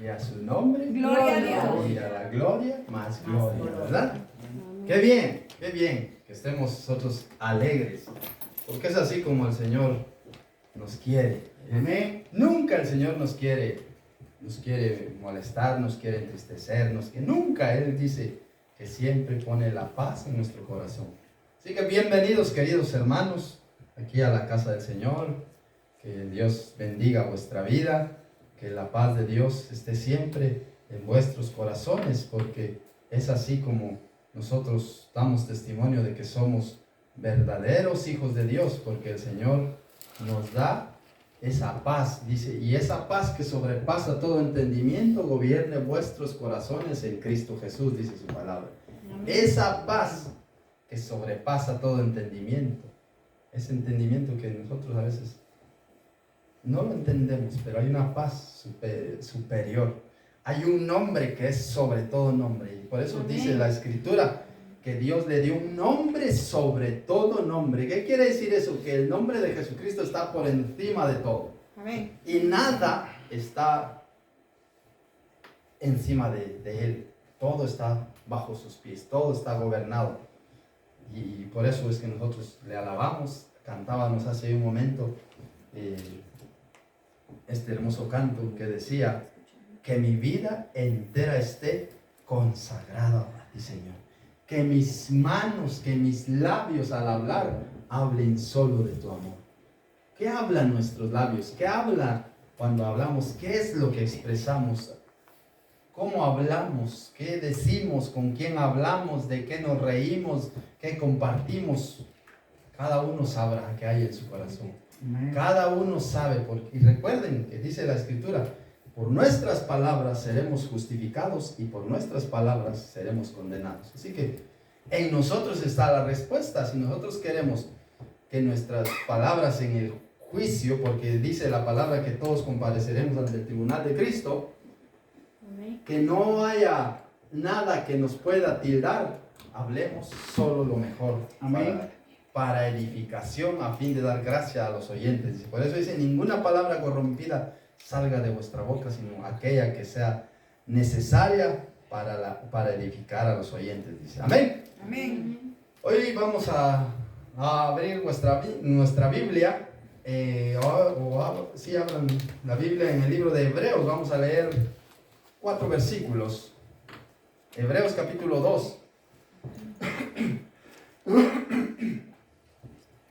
Y a su nombre, Gloria a Dios. y a la gloria, más gloria, ¿verdad? Qué bien que estemos nosotros alegres, porque es así como el Señor nos quiere. Amén. Nunca el Señor nos quiere molestar, nos quiere entristecernos, que nunca Él dice que siempre pone la paz en nuestro corazón. Así que bienvenidos, queridos hermanos, aquí a la casa del Señor. Que Dios bendiga vuestra vida, que la paz de Dios esté siempre en vuestros corazones, porque es así como nosotros damos testimonio de que somos verdaderos hijos de Dios, porque el Señor nos da esa paz, dice, y esa paz que sobrepasa todo entendimiento, gobierne vuestros corazones en Cristo Jesús, dice su palabra. Esa paz que sobrepasa todo entendimiento, ese entendimiento que nosotros a veces no lo entendemos, pero hay una paz superior. Hay un nombre que es sobre todo nombre, y por eso dice la Escritura que Dios le dio un nombre sobre todo nombre. ¿Qué quiere decir eso? Que el nombre de Jesucristo está por encima de todo. Amén. Y nada está encima de Él. Todo está bajo sus pies, todo está gobernado. Y por eso es que nosotros le alabamos. Cantábamos hace un momento este hermoso canto que decía: que mi vida entera esté consagrada a ti, Señor. Que mis manos, que mis labios al hablar hablen solo de tu amor. ¿Qué hablan nuestros labios? ¿Qué habla cuando hablamos? ¿Qué es lo que expresamos? ¿Cómo hablamos? ¿Qué decimos? ¿Con quién hablamos? ¿De qué nos reímos? ¿Qué compartimos? Cada uno sabrá qué hay en su corazón. Cada uno sabe. Y recuerden que dice la Escritura: por nuestras palabras seremos justificados y por nuestras palabras seremos condenados. Así que en nosotros está la respuesta. Si nosotros queremos que nuestras palabras en el juicio, porque dice la palabra que todos compareceremos ante el tribunal de Cristo, que no haya nada que nos pueda tildar, hablemos solo lo mejor. Amén. Para edificación, a fin de dar gracia a los oyentes. Y por eso dice: ninguna palabra corrompida salga de vuestra boca, sino aquella que sea necesaria para edificar a los oyentes. Dice. Amén. Amén. Hoy vamos a abrir nuestra Biblia. Si abran la Biblia en el libro de Hebreos, vamos a leer 4 versículos. Hebreos capítulo 2.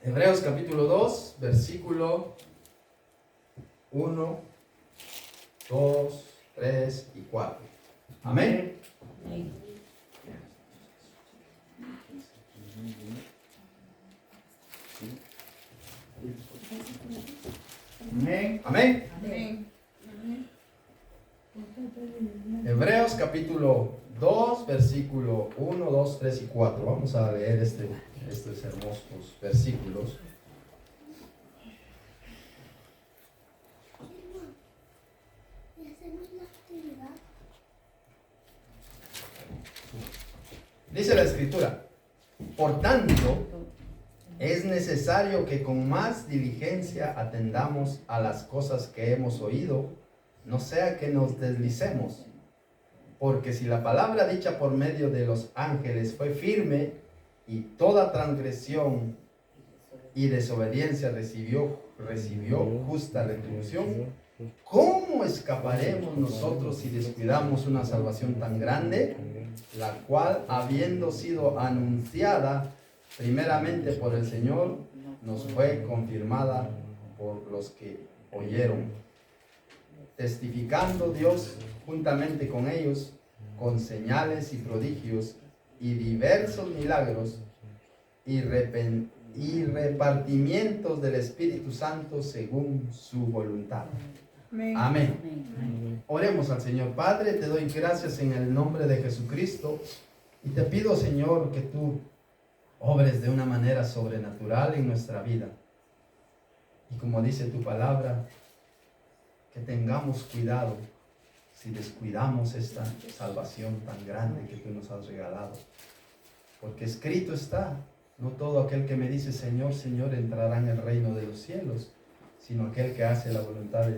Hebreos capítulo 2, versículo 1, 2, 3 y 4. Amén. Amén. Amén. Amén. Hebreos capítulo 2, versículo 1, 2, 3 y 4. Vamos a leer estos hermosos versículos. Dice la Escritura: por tanto, es necesario que con más diligencia atendamos a las cosas que hemos oído, no sea que nos deslicemos. Porque si la palabra dicha por medio de los ángeles fue firme, y toda transgresión y desobediencia recibió justa retribución, ¿cómo escaparemos nosotros si descuidamos una salvación tan grande, la cual, habiendo sido anunciada primeramente por el Señor, nos fue confirmada por los que oyeron, testificando Dios juntamente con ellos, con señales y prodigios y diversos milagros y repartimientos del Espíritu Santo según su voluntad. Amén. Amén. Oremos al Señor. Padre, te doy gracias en el nombre de Jesucristo y te pido, Señor, que tú obres de una manera sobrenatural en nuestra vida. Y como dice tu palabra, que tengamos cuidado si descuidamos esta salvación tan grande que tú nos has regalado. Porque escrito está: no todo aquel que me dice Señor, Señor entrará en el reino de los cielos, sino aquel que hace la voluntad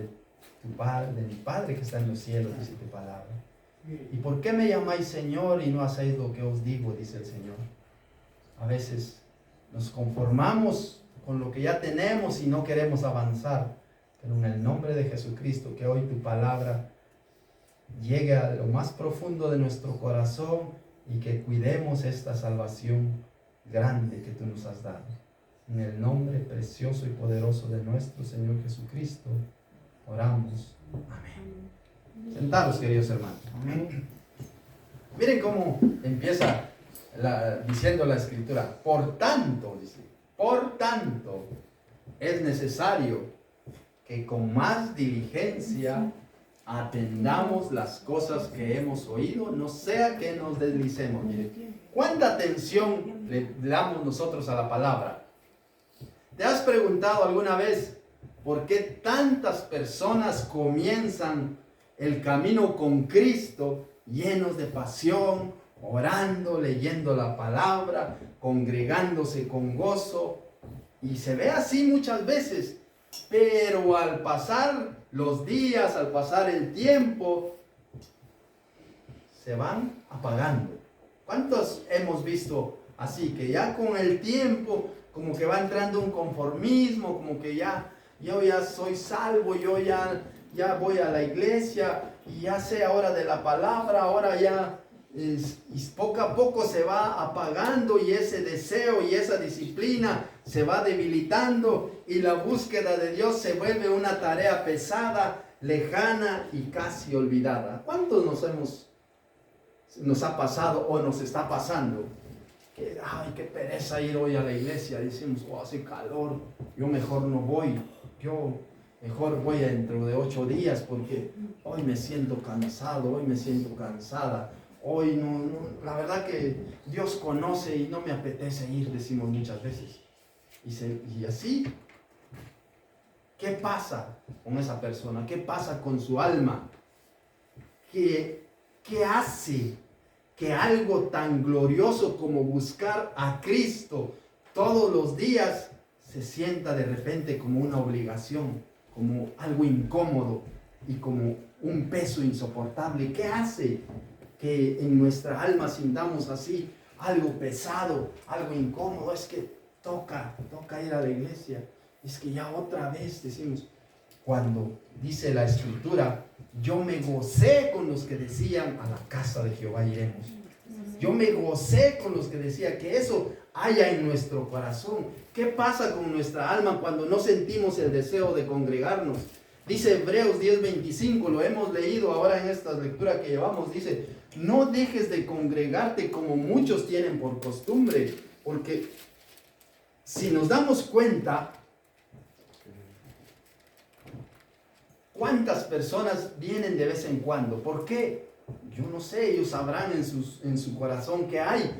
de mi Padre que está en los cielos, dice tu palabra. ¿Y por qué me llamáis Señor y no hacéis lo que os digo?, dice el Señor. A veces nos conformamos con lo que ya tenemos y no queremos avanzar. Pero en el nombre de Jesucristo, que hoy tu palabra llegue a lo más profundo de nuestro corazón y que cuidemos esta salvación grande que tú nos has dado. En el nombre precioso y poderoso de nuestro Señor Jesucristo, oramos. Amén. Sentados, queridos hermanos. Amén. Miren cómo empieza diciendo la Escritura. Por tanto, dice, por tanto, es necesario que con más diligencia atendamos las cosas que hemos oído, no sea que nos deslicemos. Miren, ¿cuánta atención le damos nosotros a la palabra? ¿Te has preguntado alguna vez por qué tantas personas comienzan el camino con Cristo llenos de pasión, orando, leyendo la palabra, congregándose con gozo? Y se ve así muchas veces, pero al pasar los días, al pasar el tiempo, se van apagando. ¿Cuántos hemos visto así? Que ya con el tiempo como que va entrando un conformismo, como que yo ya soy salvo, yo ya voy a la iglesia y ya sé ahora de la palabra, ahora ya y poco a poco se va apagando y ese deseo y esa disciplina se va debilitando y la búsqueda de Dios se vuelve una tarea pesada, lejana y casi olvidada. ¿Cuántos nos ha pasado o nos está pasando? Que, ay, qué pereza ir hoy a la iglesia. Decimos, oh, hace calor, yo mejor no voy, yo mejor voy dentro de 8 días porque hoy me siento cansado, hoy me siento cansada. Hoy no, la verdad que Dios conoce y no me apetece ir, decimos muchas veces. Y así, ¿qué pasa con esa persona? ¿Qué pasa con su alma? ¿Qué hace que algo tan glorioso como buscar a Cristo todos los días se sienta de repente como una obligación, como algo incómodo y como un peso insoportable? ¿Qué hace que en nuestra alma sintamos así algo pesado, algo incómodo? Es que toca ir a la iglesia. Es que ya otra vez decimos, cuando dice la Escritura, yo me gocé con los que decían, a la casa de Jehová iremos. Yo me gocé con los que decían que eso haya en nuestro corazón. ¿Qué pasa con nuestra alma cuando no sentimos el deseo de congregarnos? Dice Hebreos 10:25, lo hemos leído ahora en esta lectura que llevamos, dice, no dejes de congregarte como muchos tienen por costumbre, porque si nos damos cuenta, ¿cuántas personas vienen de vez en cuando? ¿Por qué? Yo no sé, ellos sabrán en su corazón qué hay,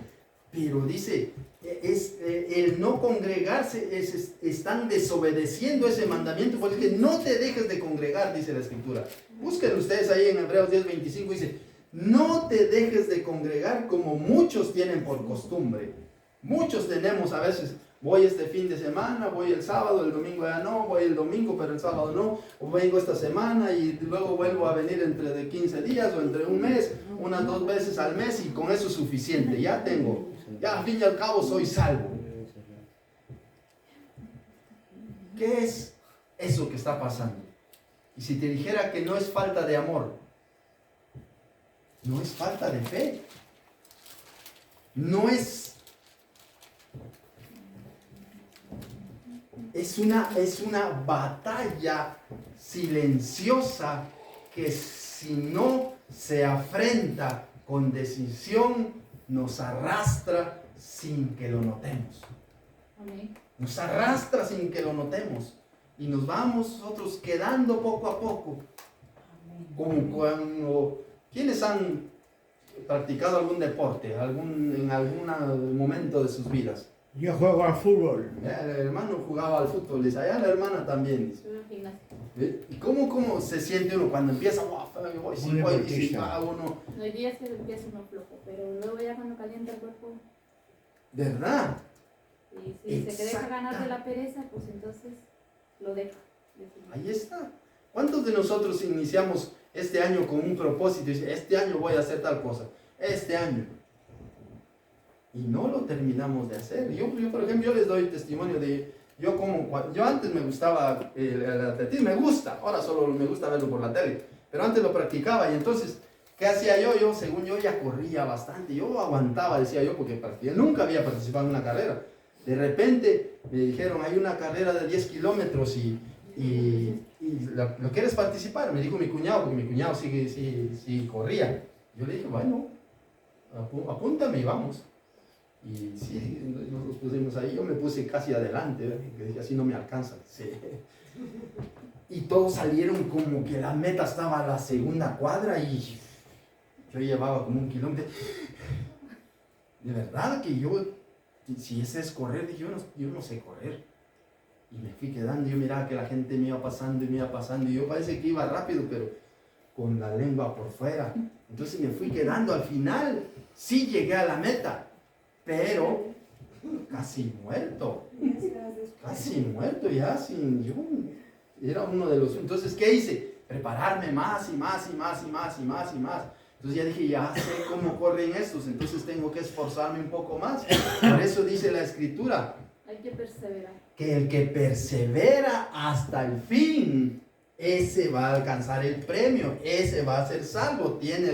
pero dice, el no congregarse, están desobedeciendo ese mandamiento, porque no te dejes de congregar, dice la Escritura. Busquen ustedes ahí en Hebreos 10:25, dice, no te dejes de congregar como muchos tienen por costumbre. Muchos tenemos a veces, voy este fin de semana, voy el sábado, el domingo ya no, voy el domingo pero el sábado no, o vengo esta semana y luego vuelvo a venir entre de 15 días o entre un mes, unas 2 veces al mes y con eso es suficiente, ya al fin y al cabo soy salvo. ¿Qué es eso que está pasando? Y si te dijera que no es falta de amor, no es falta de fe, no es una batalla silenciosa que si no se afrenta con decisión nos arrastra sin que lo notemos. Amén. Nos arrastra sin que lo notemos y nos vamos nosotros quedando poco a poco. Como cuando, ¿quiénes han practicado algún deporte en algún momento de sus vidas? Yo juego al fútbol. El hermano jugaba al fútbol, dice, allá la hermana también, dice. ¿Y cómo se siente uno cuando empieza? Uno. Hoy día se empieza uno flojo, pero luego ya cuando calienta el cuerpo. ¿Verdad? Y si se deja ganar de la pereza, pues entonces lo deja. Ahí está. ¿Cuántos de nosotros iniciamos este año con un propósito y dice, este año voy a hacer tal cosa? Este año. Y no lo terminamos de hacer. Yo por ejemplo, yo les doy testimonio de, yo antes me gustaba el atletismo, me gusta, ahora solo me gusta verlo por la tele, pero antes lo practicaba y entonces, ¿qué hacía yo? Según yo ya corría bastante, yo aguantaba, decía yo, porque nunca había participado en una carrera. De repente me dijeron, hay una carrera de 10 kilómetros y ¿lo quieres participar? Me dijo mi cuñado, porque mi cuñado sí corría. Yo le dije, bueno, apúntame y vamos. Y sí, nos pusimos ahí, yo me puse casi adelante, porque dije, así no me alcanza. Sí. Y todos salieron como que la meta estaba a la segunda cuadra y yo llevaba como 1 kilómetro. De verdad que yo, si ese es correr, dije, yo no sé correr. Y me fui quedando, yo miraba que la gente me iba pasando y yo parece que iba rápido, pero con la lengua por fuera. Entonces me fui quedando, al final sí llegué a la meta, pero casi muerto ya, sin yo, era uno de los, entonces ¿qué hice? Prepararme más y más. Entonces ya dije, ya sé cómo corren estos, entonces tengo que esforzarme un poco más. Por eso dice la Escritura, hay que perseverar, que el que persevera hasta el fin, ese va a alcanzar el premio, ese va a ser salvo, tiene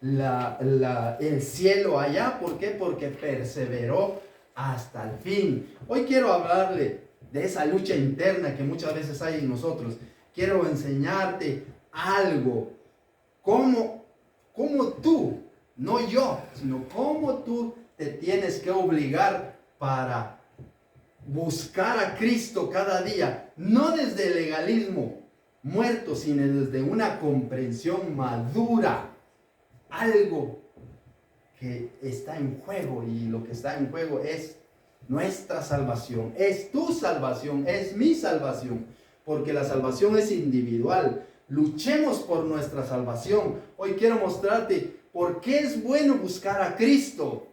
el cielo allá. ¿Por qué? Porque perseveró hasta el fin. Hoy quiero hablarle de esa lucha interna que muchas veces hay en nosotros. Quiero enseñarte algo, cómo tú, no yo, sino cómo tú te tienes que obligar para buscar a Cristo cada día, no desde el legalismo muerto, sino desde una comprensión madura. Algo que está en juego, y lo que está en juego es nuestra salvación, es tu salvación, es mi salvación, porque la salvación es individual. Luchemos por nuestra salvación. Hoy quiero mostrarte por qué es bueno buscar a Cristo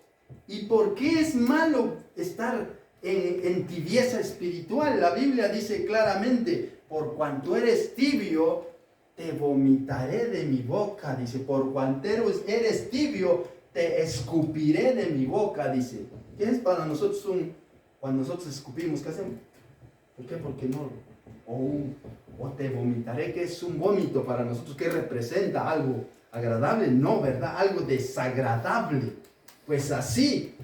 y por qué es malo estar en tibieza espiritual. La Biblia dice claramente, por cuanto eres tibio, te vomitaré de mi boca, dice. Por cuanto eres tibio, te escupiré de mi boca, dice. ¿Qué es para nosotros cuando nosotros escupimos? ¿Qué hacemos? ¿Por qué? Porque no. O te vomitaré, que es un vómito para nosotros, que representa algo agradable. No, ¿verdad? Algo desagradable. Pues así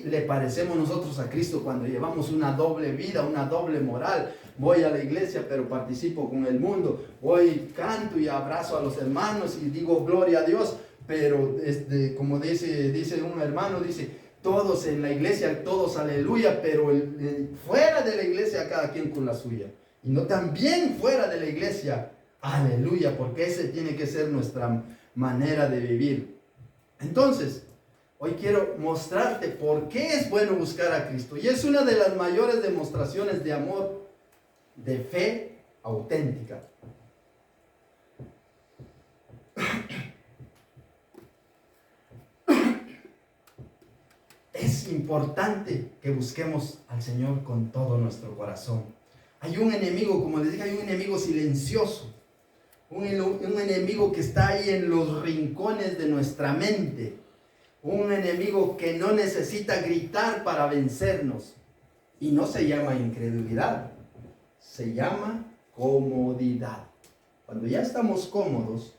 le parecemos nosotros a Cristo cuando llevamos una doble vida, una doble moral. Voy a la iglesia, pero participo con el mundo. Voy, canto y abrazo a los hermanos y digo gloria a Dios. Pero como dice un hermano, dice, todos en la iglesia, todos aleluya, pero fuera de la iglesia cada quien con la suya. Y no también fuera de la iglesia, aleluya, porque ese tiene que ser nuestra manera de vivir. Entonces, hoy quiero mostrarte por qué es bueno buscar a Cristo. Y es una de las mayores demostraciones de amor, de fe auténtica. Es importante que busquemos al Señor con todo nuestro corazón. Hay un enemigo, como les dije, hay un enemigo silencioso. Un enemigo que está ahí en los rincones de nuestra mente. Un enemigo que no necesita gritar para vencernos. Y no se llama incredulidad, se llama comodidad. Cuando ya estamos cómodos,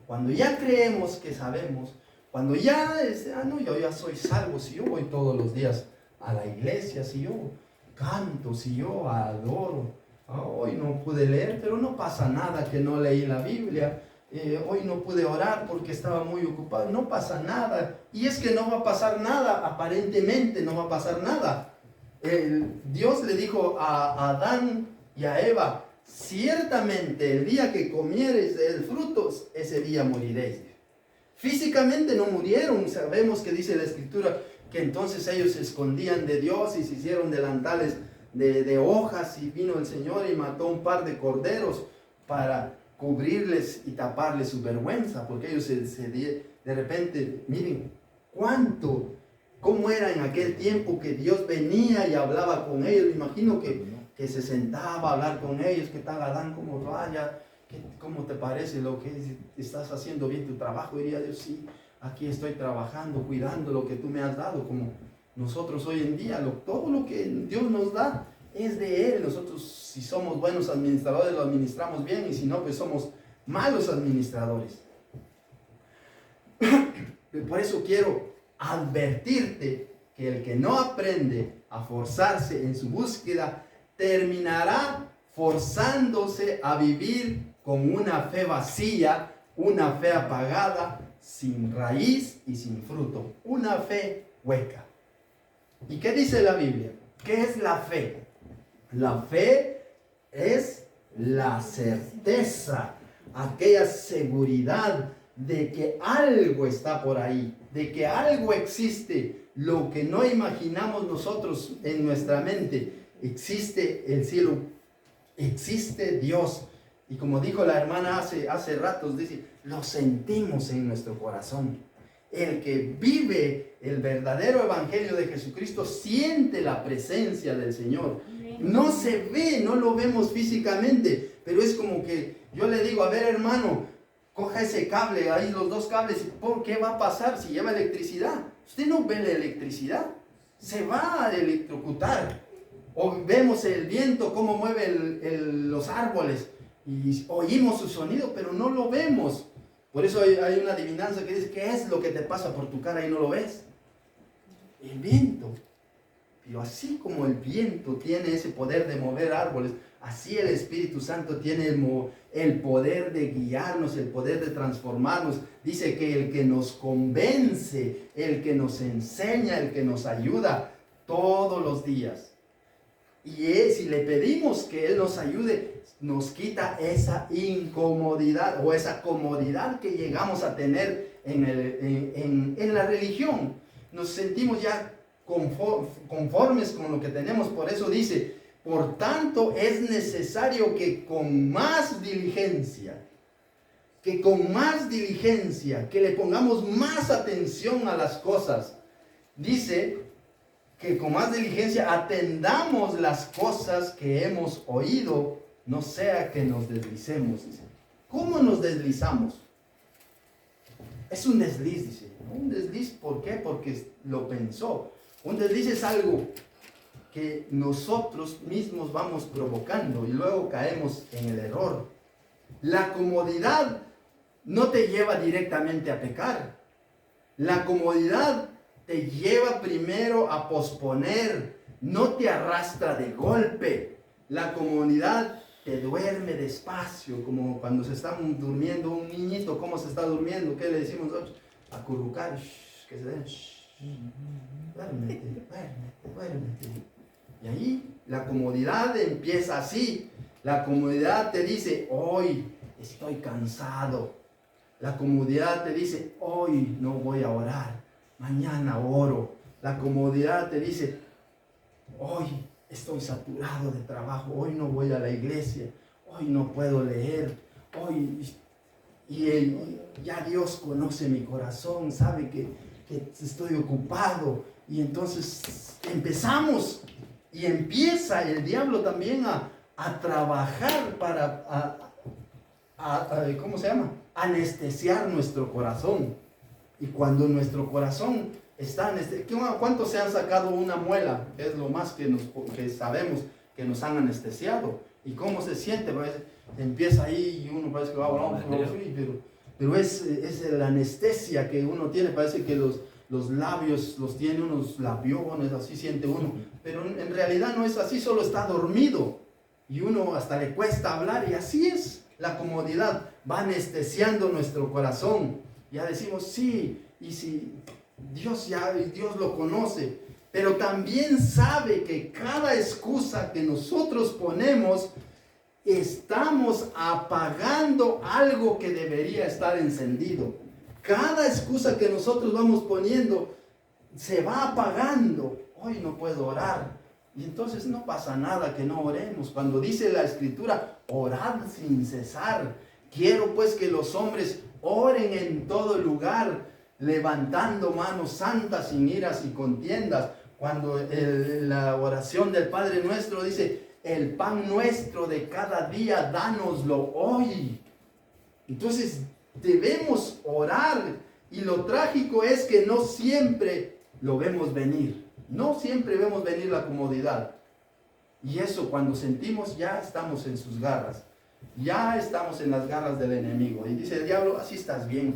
cuando ya creemos que sabemos, cuando ya no, yo ya soy salvo, si yo voy todos los días a la iglesia, si yo canto, si yo adoro, hoy no pude leer, pero no pasa nada que no leí la Biblia. Hoy no pude orar porque estaba muy ocupado, no pasa nada. Y es que no va a pasar nada, aparentemente no va a pasar nada. Dios le dijo a Adán y a Eva, ciertamente el día que comiereis del fruto, ese día moriréis. Físicamente no murieron, sabemos que dice la Escritura que entonces ellos se escondían de Dios y se hicieron delantales de hojas, y vino el Señor y mató un par de corderos para cubrirles y taparles su vergüenza, porque ellos de repente, miren, cómo era en aquel tiempo que Dios venía y hablaba con ellos. Me imagino que que se sentaba a hablar con ellos, ¿qué tal Adán? ¿Cómo vaya? ¿Cómo te parece lo que estás haciendo bien tu trabajo? Diría Dios, sí, aquí estoy trabajando, cuidando lo que tú me has dado, como nosotros hoy en día, todo lo que Dios nos da es de Él. Nosotros, si somos buenos administradores, lo administramos bien, y si no, pues somos malos administradores. Por eso quiero advertirte que el que no aprende a forzarse en su búsqueda, terminará forzándose a vivir con una fe vacía, una fe apagada, sin raíz y sin fruto, una fe hueca. ¿Y qué dice la Biblia? ¿Qué es la fe? La fe es la certeza, aquella seguridad de que algo está por ahí, de que algo existe, lo que no imaginamos nosotros en nuestra mente. Existe el cielo, existe Dios. Y como dijo la hermana hace ratos, dice, lo sentimos en nuestro corazón. El que vive el verdadero evangelio de Jesucristo siente la presencia del Señor. No se ve, no lo vemos físicamente, pero es como que yo le digo, a ver hermano, coja ese cable, ahí los dos cables, ¿por qué va a pasar si lleva electricidad? Usted no ve la electricidad, se va a electrocutar. O vemos el viento, cómo mueve los árboles, y oímos su sonido, pero no lo vemos. Por eso hay una adivinanza que dice, ¿qué es lo que te pasa por tu cara y no lo ves? El viento. Pero así como el viento tiene ese poder de mover árboles, así el Espíritu Santo tiene el poder de guiarnos, el poder de transformarnos. Dice que el que nos convence, el que nos enseña, el que nos ayuda todos los días. Y si le pedimos que Él nos ayude, nos quita esa incomodidad o esa comodidad que llegamos a tener en la religión. Nos sentimos ya conformes con lo que tenemos. Por eso dice, por tanto es necesario que con más diligencia, que le pongamos más atención a las cosas. Dice que con más diligencia atendamos las cosas que hemos oído, no sea que nos deslicemos. Dice. ¿Cómo nos deslizamos? Es un desliz, dice. Un desliz, ¿por qué? Porque lo pensó. Un desliz es algo que nosotros mismos vamos provocando y luego caemos en el error. La comodidad no te lleva directamente a pecar. La comodidad te lleva primero a posponer, no te arrastra de golpe. La comodidad te duerme despacio, como cuando se está durmiendo un niñito. ¿Cómo se está durmiendo? ¿Qué le decimos nosotros? Acurrucar, que se den. Duérmete. Y ahí la comodidad empieza así. La comodidad te dice, hoy estoy cansado. La comodidad te dice, hoy no voy a orar, mañana oro. La comodidad te dice, hoy estoy saturado de trabajo, hoy no voy a la iglesia, hoy no puedo leer, ya Dios conoce mi corazón, sabe que estoy ocupado. Y entonces empezamos, y empieza el diablo también a trabajar para, ¿cómo se llama? Anestesiar nuestro corazón. Y cuando nuestro corazón está anestesiado, ¿cuántos se han sacado una muela? Es lo más que sabemos, que nos han anestesiado. ¿Y cómo se siente? Pues, empieza ahí y uno parece que va a pero es la anestesia que uno tiene. Parece que los labios los tiene unos labiones, así siente uno. Pero en realidad no es así, solo está dormido. Y uno hasta le cuesta hablar, y así es la comodidad. Va anestesiando nuestro corazón. Ya decimos, sí, y si Dios lo conoce, pero también sabe que cada excusa que nosotros ponemos, estamos apagando algo que debería estar encendido. Cada excusa que nosotros vamos poniendo se va apagando. Hoy no puedo orar. Y entonces no pasa nada que no oremos. Cuando dice la Escritura, orad sin cesar. Quiero pues que los hombres oren en todo lugar, levantando manos santas sin iras y contiendas. Cuando la oración del Padre Nuestro dice, el pan nuestro de cada día, dánoslo hoy. Entonces debemos orar, y lo trágico es que no siempre lo vemos venir. No siempre vemos venir la comodidad. Y eso, cuando sentimos, ya estamos en sus garras. Ya estamos en las garras del enemigo. Y dice el diablo, así estás bien.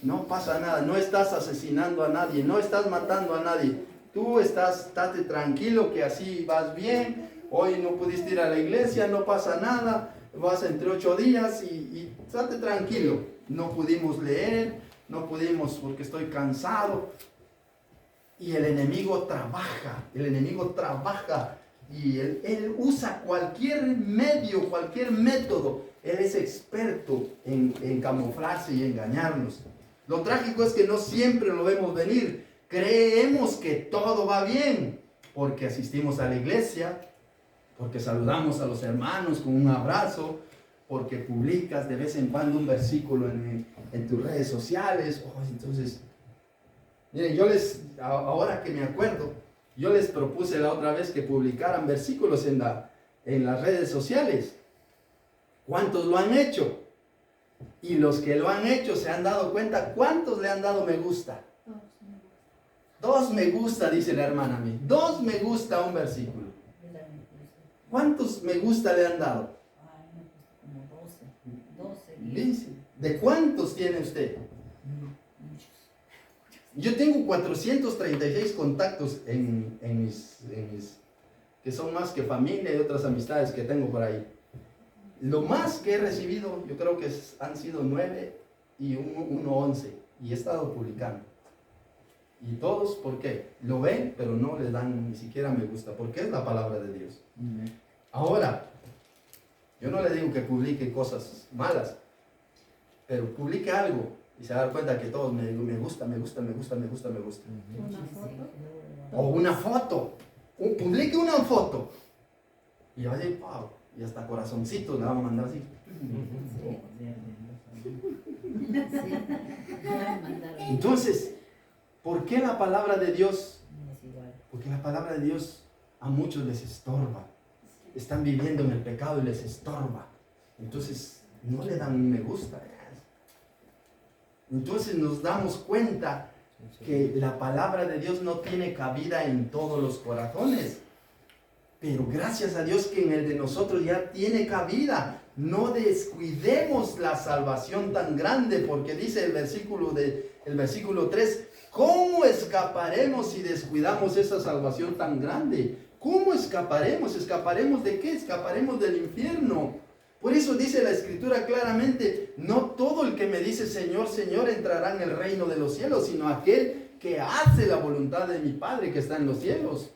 No pasa nada. No estás asesinando a nadie. No estás matando a nadie. Tú estate tranquilo que así vas bien. Hoy no pudiste ir a la iglesia, no pasa nada. Vas entre 8 días y estate tranquilo. No pudimos leer, no pudimos porque estoy cansado. Y el enemigo trabaja. Y él usa cualquier medio, cualquier método. Él es experto en camuflarse y engañarnos. Lo trágico es que no siempre lo vemos venir. Creemos que todo va bien porque asistimos a la iglesia, porque saludamos a los hermanos con un abrazo, porque publicas de vez en cuando un versículo en tus redes sociales. Entonces, miren, ahora que me acuerdo, yo les propuse la otra vez que publicaran versículos en las redes sociales. ¿Cuántos lo han hecho? Y los que lo han hecho se han dado cuenta, ¿cuántos le han dado me gusta? 2 me gusta, dice la hermana a mí. 2 me gusta a un versículo. ¿Cuántos me gusta le han dado? Como 12. Dice, ¿de cuántos tiene usted? Yo tengo 436 contactos en mis, que son más que familia y otras amistades que tengo por ahí. Lo más que he recibido, yo creo que han sido 9 y uno 11. Y he estado publicando. Y todos, ¿por qué? Lo ven, pero no le dan ni siquiera me gusta, porque es la palabra de Dios. Ahora, yo no le digo que publique cosas malas, pero publique algo y se va a dar cuenta que todos me gusta. Una foto. O una foto. Publique una foto. Y va a decir, wow, y hasta corazoncitos le vamos a mandar así. Entonces, ¿por qué la palabra de Dios? Porque la palabra de Dios a muchos les estorba. Están viviendo en el pecado y les estorba. Entonces, no le dan un me gusta. Entonces nos damos cuenta que la palabra de Dios no tiene cabida en todos los corazones. Pero gracias a Dios que en el de nosotros ya tiene cabida. No descuidemos la salvación tan grande, porque dice el versículo 3, ¿cómo escaparemos si descuidamos esa salvación tan grande? ¿Cómo escaparemos? ¿Escaparemos de qué? Escaparemos del infierno. Por eso dice la Escritura claramente, no todo el que me dice Señor, Señor entrará en el reino de los cielos, sino aquel que hace la voluntad de mi Padre que está en los cielos.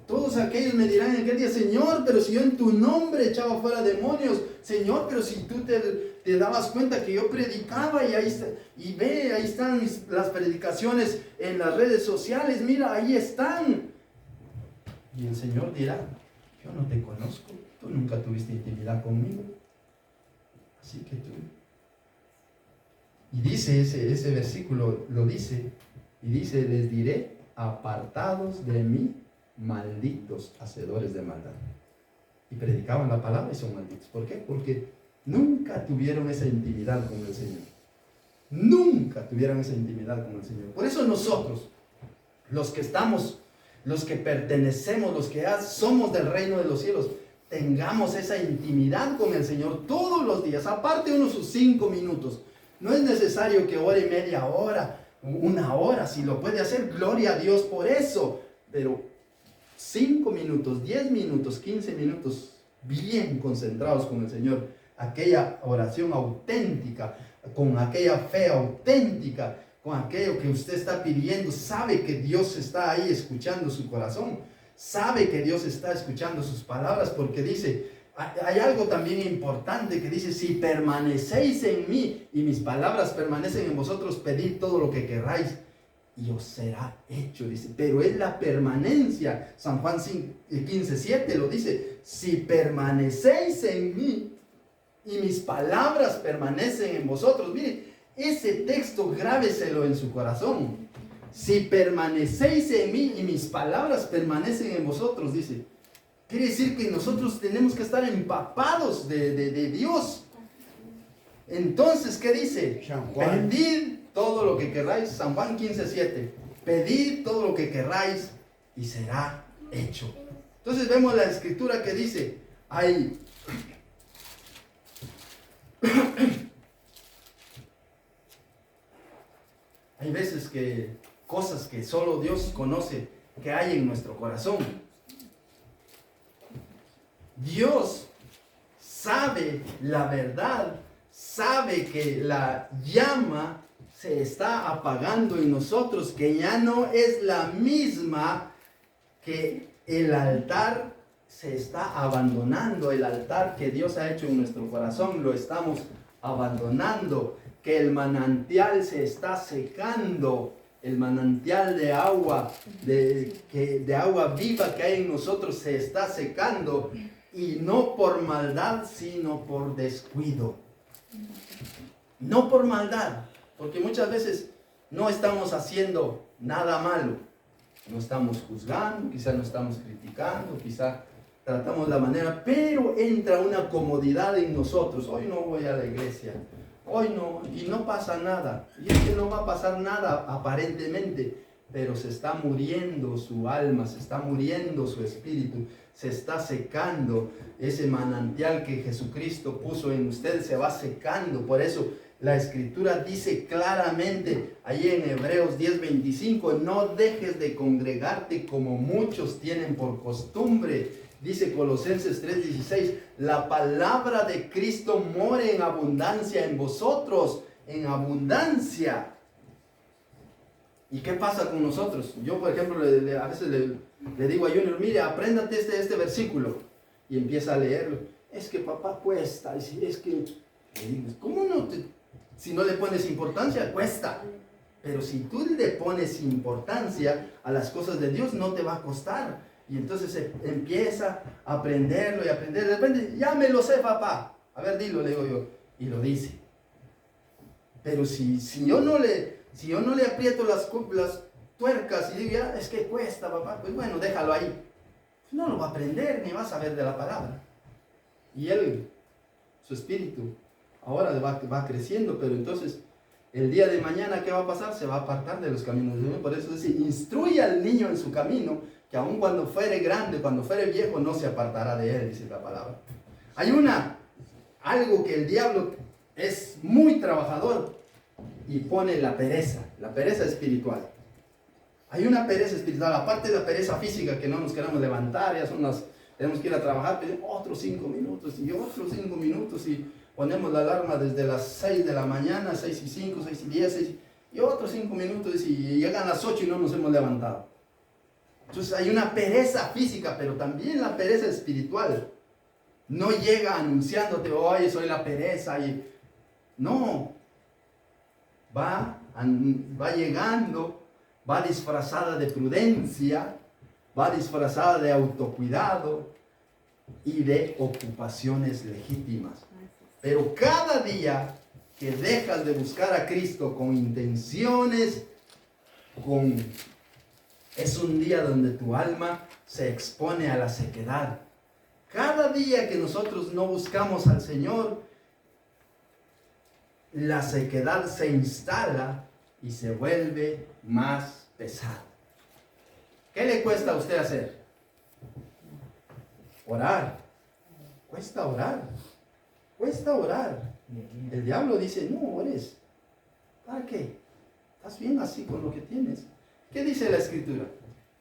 Todos aquellos me dirán en aquel día, Señor, pero si yo en tu nombre echaba fuera demonios, Señor, pero si tú te dabas cuenta que yo predicaba y ahí están las predicaciones en las redes sociales, mira, ahí están. Y el Señor dirá, yo no te conozco, tú nunca tuviste intimidad conmigo, así que tú. Y dice ese versículo, lo dice, y dice, les diré, apartados de mí, malditos hacedores de maldad. Y predicaban la palabra y son malditos. ¿Por qué? Porque nunca tuvieron esa intimidad con el Señor. Nunca tuvieron esa intimidad con el Señor. Por eso nosotros, los que pertenecemos, los que ya somos del reino de los cielos, tengamos esa intimidad con el Señor todos los días. Aparte unos sus 5 minutos. No es necesario que ore media hora, 1 hora. Si lo puede hacer, gloria a Dios por eso. Pero 5 minutos, 10 minutos, 15 minutos, bien concentrados con el Señor. Aquella oración auténtica, con aquella fe auténtica, con aquello que usted está pidiendo. Sabe que Dios está ahí escuchando su corazón. Sabe que Dios está escuchando sus palabras, porque dice, hay algo también importante que dice, si permanecéis en mí y mis palabras permanecen en vosotros, pedid todo lo que queráis y os será hecho, dice. Pero es la permanencia. San Juan 15:7 lo dice, si permanecéis en mí y mis palabras permanecen en vosotros. Mire, ese texto grábeselo en su corazón. Si permanecéis en mí y mis palabras permanecen en vosotros, dice, Quiere decir que nosotros tenemos que estar empapados de Dios. Entonces, ¿qué dice? San Juan. Pedid todo lo que queráis. San Juan 15:7. Pedid todo lo que queráis y será hecho. Entonces vemos la escritura que dice, hay veces que cosas que solo Dios conoce que hay en nuestro corazón. Dios sabe la verdad, sabe que la llama se está apagando en nosotros, que ya no es la misma, que el altar se está abandonando, el altar que Dios ha hecho en nuestro corazón lo estamos abandonando, que el manantial se está secando, el manantial de agua, de agua viva que hay en nosotros se está secando, y no por maldad, sino por descuido. No por maldad, porque muchas veces no estamos haciendo nada malo, no estamos juzgando, quizá no estamos criticando, quizá tratamos la manera, pero entra una comodidad en nosotros. Hoy no voy a la iglesia, hoy no, y no pasa nada. Y es que no va a pasar nada aparentemente, pero se está muriendo su alma, se está muriendo su espíritu, se está secando. Ese manantial que Jesucristo puso en usted se va secando. Por eso la escritura dice claramente ahí en Hebreos 10:25, no dejes de congregarte como muchos tienen por costumbre. Dice Colosenses 3:16, la palabra de Cristo more en abundancia en vosotros, en abundancia. ¿Y qué pasa con nosotros? Yo, por ejemplo, a veces le digo a Junior, mire, apréndate este versículo. Y empieza a leerlo. Es que papá cuesta. Es que, ¿cómo no si no le pones importancia? Cuesta. Pero si tú le pones importancia a las cosas de Dios, no te va a costar. Y entonces empieza a aprenderlo y aprender. De repente, ya me lo sé, papá. A ver, dilo, le digo yo. Y lo dice. Pero si yo no le aprieto las tuercas y digo, ya, es que cuesta, papá, pues bueno, déjalo ahí. No lo va a aprender, ni va a saber de la palabra. Y él, su espíritu, ahora va creciendo, pero entonces, el día de mañana, ¿qué va a pasar? Se va a apartar de los caminos de Dios. Por eso dice, instruye al niño en su camino, que aun cuando fuere grande, cuando fuere viejo, no se apartará de él, dice la palabra. Hay algo que el diablo es muy trabajador y pone la pereza espiritual. Hay una pereza espiritual, aparte de la pereza física, que no nos queremos levantar, tenemos que ir a trabajar, pero otros 5 minutos y otros 5 minutos y ponemos la alarma desde las 6 de la mañana, 6:05, 6:10, y otros 5 minutos y llegan las 8 y no nos hemos levantado. Entonces hay una pereza física, pero también la pereza espiritual. No llega anunciándote, oye, soy la pereza, no. Va llegando, va disfrazada de prudencia, va disfrazada de autocuidado y de ocupaciones legítimas. Pero cada día que dejas de buscar a Cristo con intenciones, es un día donde tu alma se expone a la sequedad. Cada día que nosotros no buscamos al Señor, la sequedad se instala y se vuelve más pesada. ¿Qué le cuesta a usted hacer? Orar. Cuesta orar. Cuesta orar. El diablo dice, no ores. ¿Para qué? ¿Estás bien así con lo que tienes? ¿Qué dice la escritura?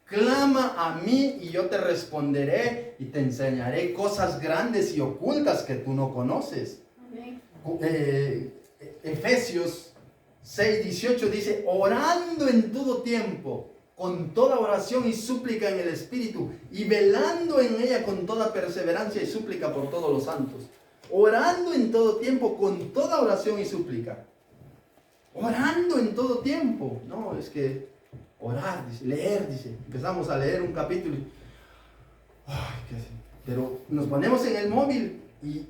Clama a mí y yo te responderé y te enseñaré cosas grandes y ocultas que tú no conoces. Amén. Efesios 6:18 dice, orando en todo tiempo, con toda oración y súplica en el Espíritu, y velando en ella con toda perseverancia y súplica por todos los santos. Orando en todo tiempo, con toda oración y súplica. Orando en todo tiempo. No, es que orar, dice, leer, dice. Empezamos a leer un capítulo. Pero nos ponemos en el móvil y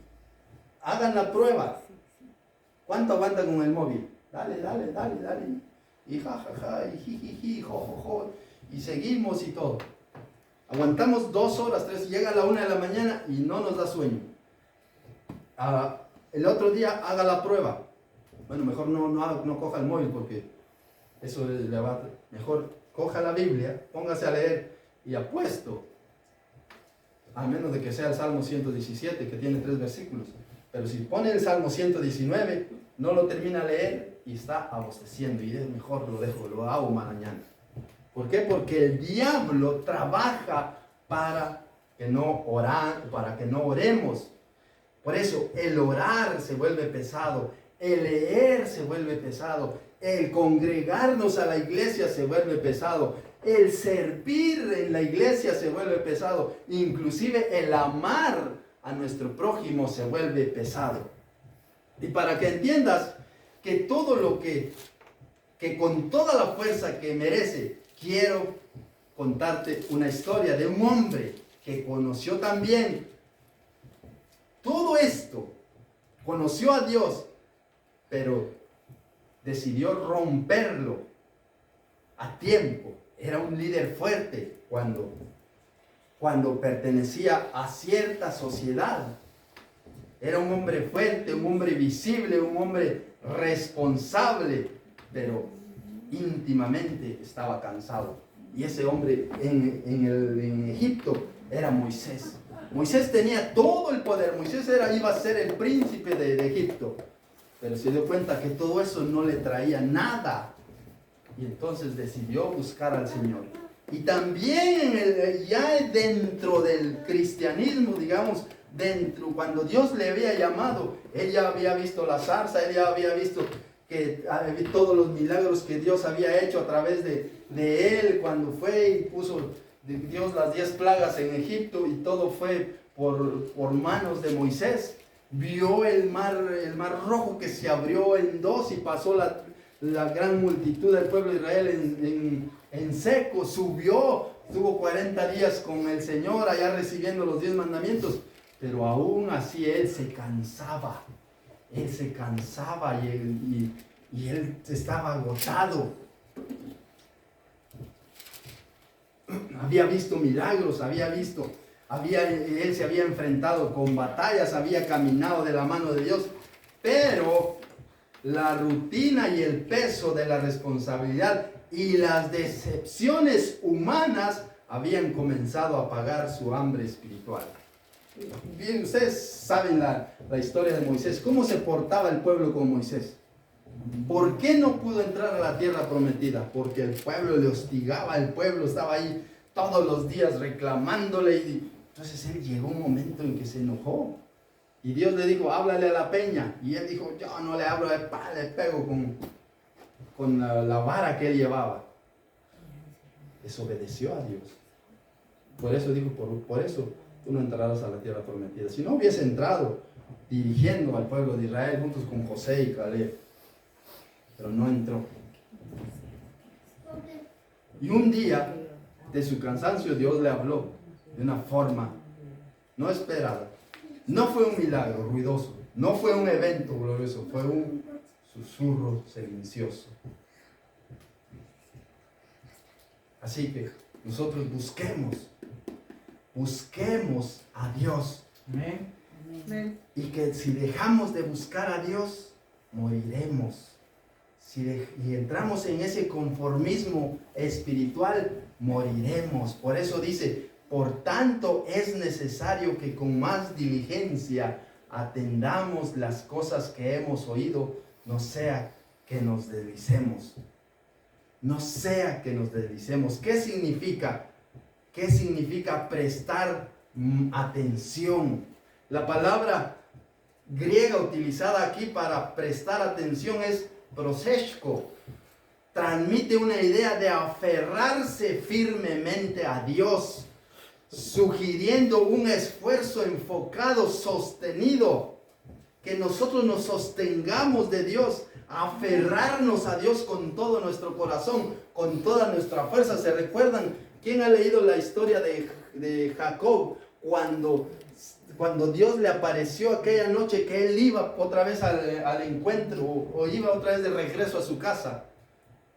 hagan la prueba. ¿Cuánto aguantan con el móvil? Dale. Y jajaja, y jijiji, jojojo. Y seguimos y todo. Aguantamos 2 horas, 3, llega a la 1 de la mañana y no nos da sueño. El otro día haga la prueba. Bueno, mejor no coja el móvil porque eso le va. Mejor coja la Biblia, póngase a leer y apuesto, a menos de que sea el Salmo 117 que tiene 3 versículos. Pero si pone el Salmo 119, no lo termina de leer y está abosteciendo. Y es mejor lo hago mañana. ¿Por qué? Porque el diablo trabaja para que no oremos. Por eso el orar se vuelve pesado, el leer se vuelve pesado, el congregarnos a la iglesia se vuelve pesado, el servir en la iglesia se vuelve pesado, inclusive el amar a nuestro prójimo se vuelve pesado. Y para que entiendas que todo lo que con toda la fuerza que merece, quiero contarte una historia de un hombre que conoció también todo esto, conoció a Dios, pero decidió romperlo a tiempo. Era un líder fuerte cuando pertenecía a cierta sociedad. Era un hombre fuerte, un hombre visible, un hombre responsable, pero íntimamente estaba cansado. Y ese hombre en Egipto era Moisés. Moisés tenía todo el poder. Moisés iba a ser el príncipe de Egipto. Pero se dio cuenta que todo eso no le traía nada. Y entonces decidió buscar al Señor. Y también ya dentro del cristianismo, digamos, cuando Dios le había llamado, él ya había visto la zarza, él ya había visto que todos los milagros que Dios había hecho a través de él, cuando fue y puso Dios las 10 plagas en Egipto, y todo fue por manos de Moisés. Vio el mar rojo que se abrió en 2 y pasó la gran multitud del pueblo de Israel en seco. Subió, tuvo 40 días con el Señor allá recibiendo los 10 mandamientos, pero aún así él se cansaba y él estaba agotado. Había visto milagros, él se había enfrentado con batallas, había caminado de la mano de Dios, pero la rutina y el peso de la responsabilidad y las decepciones humanas habían comenzado a apagar su hambre espiritual. Bien, ustedes saben la historia de Moisés, cómo se portaba el pueblo con Moisés. ¿Por qué no pudo entrar a la tierra prometida? Porque el pueblo le hostigaba, el pueblo estaba ahí todos los días reclamándole. Y entonces él llegó un momento en que se enojó. Y Dios le dijo, háblale a la peña. Y él dijo, yo no le hablo, le pego con la vara que él llevaba. Desobedeció a Dios. Por eso dijo, por eso tú no entrarás a la tierra prometida. Si no hubiese entrado dirigiendo al pueblo de Israel juntos con José y Caleb, pero no entró. Y un día, de su cansancio, Dios le habló de una forma no esperada. No fue un milagro ruidoso, no fue un evento glorioso, fue un susurro silencioso. Así que nosotros busquemos a Dios. Amén. Y que si dejamos de buscar a Dios, moriremos. Y entramos en ese conformismo espiritual, moriremos. Por eso dice, por tanto es necesario que con más diligencia atendamos las cosas que hemos oído, no sea que nos deslicemos. No sea que nos deslicemos. ¿Qué significa? ¿Qué significa prestar atención? La palabra griega utilizada aquí para prestar atención es prosechko. Transmite una idea de aferrarse firmemente a Dios, sugiriendo un esfuerzo enfocado, sostenido, que nosotros nos sostengamos de Dios, aferrarnos a Dios con todo nuestro corazón, con toda nuestra fuerza. ¿Se recuerdan? ¿Quién ha leído la historia de Jacob cuando Dios le apareció aquella noche que él iba otra vez al encuentro o iba otra vez de regreso a su casa,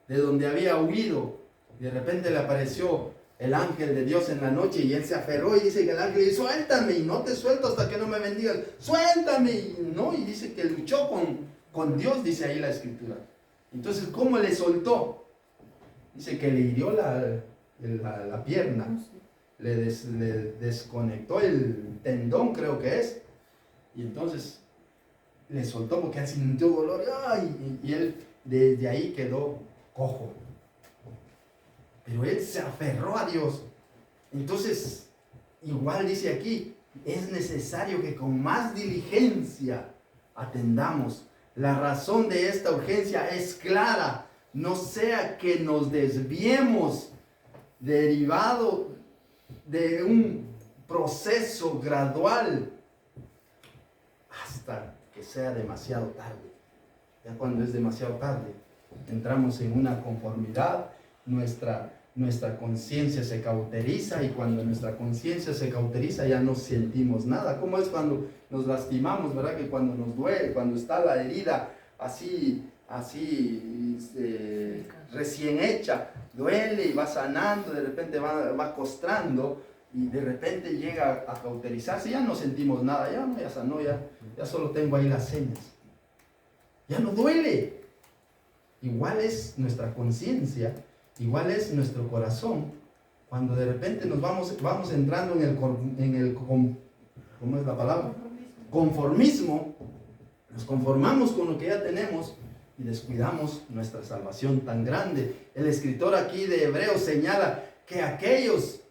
de donde había huido? De repente le apareció el ángel de Dios en la noche y él se aferró y dice que el ángel dice, suéltame y no te suelto hasta que no me bendigas, suéltame, y no, y dice que luchó con Dios, dice ahí la escritura. Entonces, ¿cómo le soltó? Dice que le hirió la pierna, le desconectó el tendón, creo que es, y entonces le soltó porque él sintió dolor, ¡ay! Y él desde ahí quedó cojo. Pero él se aferró a Dios. Entonces, igual dice aquí, es necesario que con más diligencia atendamos. La razón de esta urgencia es clara. No sea que nos desviemos derivado de un proceso gradual hasta que sea demasiado tarde. Ya cuando es demasiado tarde, entramos en una conformidad, nuestra conciencia se cauteriza, y cuando nuestra conciencia se cauteriza ya no sentimos nada. ¿Cómo es cuando nos lastimamos, verdad? Que cuando nos duele, cuando está la herida así recién hecha, duele y va sanando, de repente va costrando y de repente llega a cauterizarse, ya no sentimos nada, ya sanó, ya solo tengo ahí las señas, ya no duele. Igual es nuestra conciencia, igual es nuestro corazón, cuando de repente nos vamos entrando ¿cómo es la palabra? Conformismo. Nos conformamos con lo que ya tenemos y descuidamos nuestra salvación tan grande. El escritor aquí de Hebreos señala que aquellos